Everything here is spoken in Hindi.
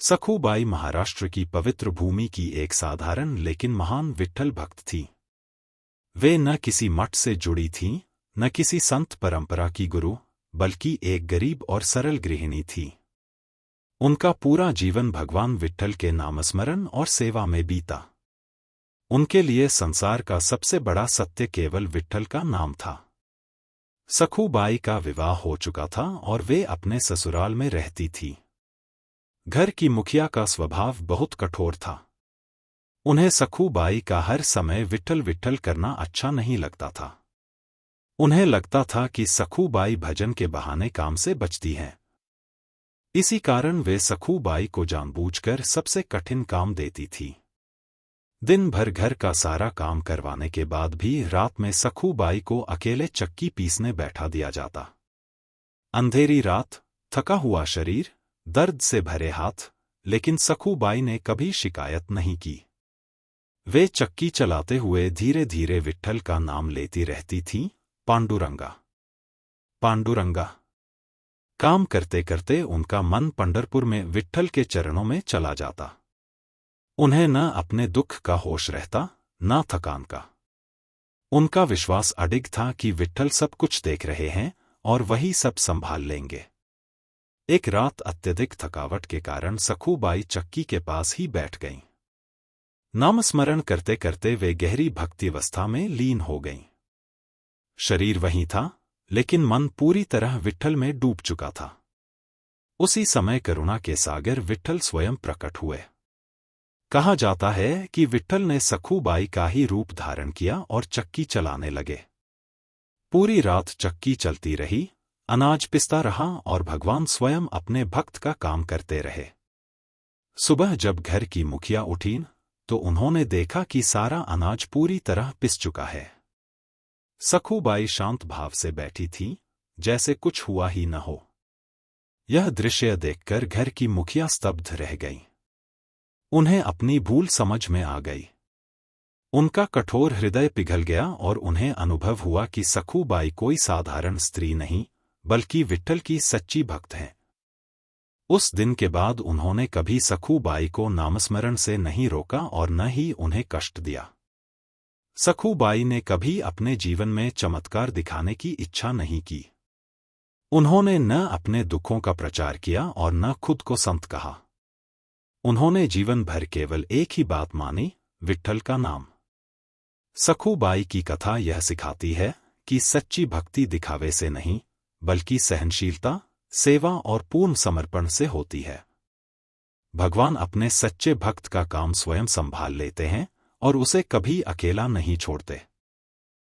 सखूबाई महाराष्ट्र की पवित्र भूमि की एक साधारण लेकिन महान विट्ठल भक्त थी। वे न किसी मठ से जुड़ी थीं, न किसी संत परंपरा की गुरु, बल्कि एक गरीब और सरल गृहिणी थी। उनका पूरा जीवन भगवान विट्ठल के नामस्मरण और सेवा में बीता। उनके लिए संसार का सबसे बड़ा सत्य केवल विट्ठल का नाम था। सखूबाई का विवाह हो चुका था और वे अपने ससुराल में रहती थी। घर की मुखिया का स्वभाव बहुत कठोर था। उन्हें सखूबाई का हर समय विट्ठल विट्ठल करना अच्छा नहीं लगता था। उन्हें लगता था कि सखूबाई भजन के बहाने काम से बचती हैं। इसी कारण वे सखूबाई को जानबूझकर सबसे कठिन काम देती थी। दिन भर घर का सारा काम करवाने के बाद भी रात में सखूबाई को अकेले चक्की पीसने बैठा दिया जाता। अंधेरी रात, थका हुआ शरीर, दर्द से भरे हाथ, लेकिन सखूबाई ने कभी शिकायत नहीं की। वे चक्की चलाते हुए धीरे धीरे विट्ठल का नाम लेती रहती थीं, पांडुरंगा, पांडुरंगा। काम करते करते उनका मन पंढरपुर में विट्ठल के चरणों में चला जाता। उन्हें न अपने दुख का होश रहता, न थकान का। उनका विश्वास अडिग था कि विट्ठल सब कुछ देख रहे हैं और वही सब संभाल लेंगे। एक रात अत्यधिक थकावट के कारण सखूबाई चक्की के पास ही बैठ गईं। नामस्मरण करते करते वे गहरी भक्तिवस्था में लीन हो गईं। शरीर वहीं था, लेकिन मन पूरी तरह विट्ठल में डूब चुका था। उसी समय करुणा के सागर विट्ठल स्वयं प्रकट हुए। कहा जाता है कि विट्ठल ने सखूबाई का ही रूप धारण किया और चक्की चलाने लगे। पूरी रात चक्की चलती रही, अनाज पिसता रहा और भगवान स्वयं अपने भक्त का काम करते रहे। सुबह जब घर की मुखिया उठीं, तो उन्होंने देखा कि सारा अनाज पूरी तरह पिस चुका है। सखूबाई शांत भाव से बैठी थी, जैसे कुछ हुआ ही न हो। यह दृश्य देखकर घर की मुखिया स्तब्ध रह गईं। उन्हें अपनी भूल समझ में आ गई। उनका कठोर हृदय पिघल गया और उन्हें अनुभव हुआ कि सखूबाई कोई साधारण स्त्री नहीं, बल्कि विट्ठल की सच्ची भक्त हैं। उस दिन के बाद उन्होंने कभी सखूबाई को नामस्मरण से नहीं रोका और न ही उन्हें कष्ट दिया। सखूबाई ने कभी अपने जीवन में चमत्कार दिखाने की इच्छा नहीं की। उन्होंने न अपने दुखों का प्रचार किया और न खुद को संत कहा। उन्होंने जीवन भर केवल एक ही बात मानी, विट्ठल का नाम। सखूबाई की कथा यह सिखाती है कि सच्ची भक्ति दिखावे से नहीं, बल्कि सहनशीलता, सेवा और पूर्ण समर्पण से होती है। भगवान अपने सच्चे भक्त का काम स्वयं संभाल लेते हैं और उसे कभी अकेला नहीं छोड़ते।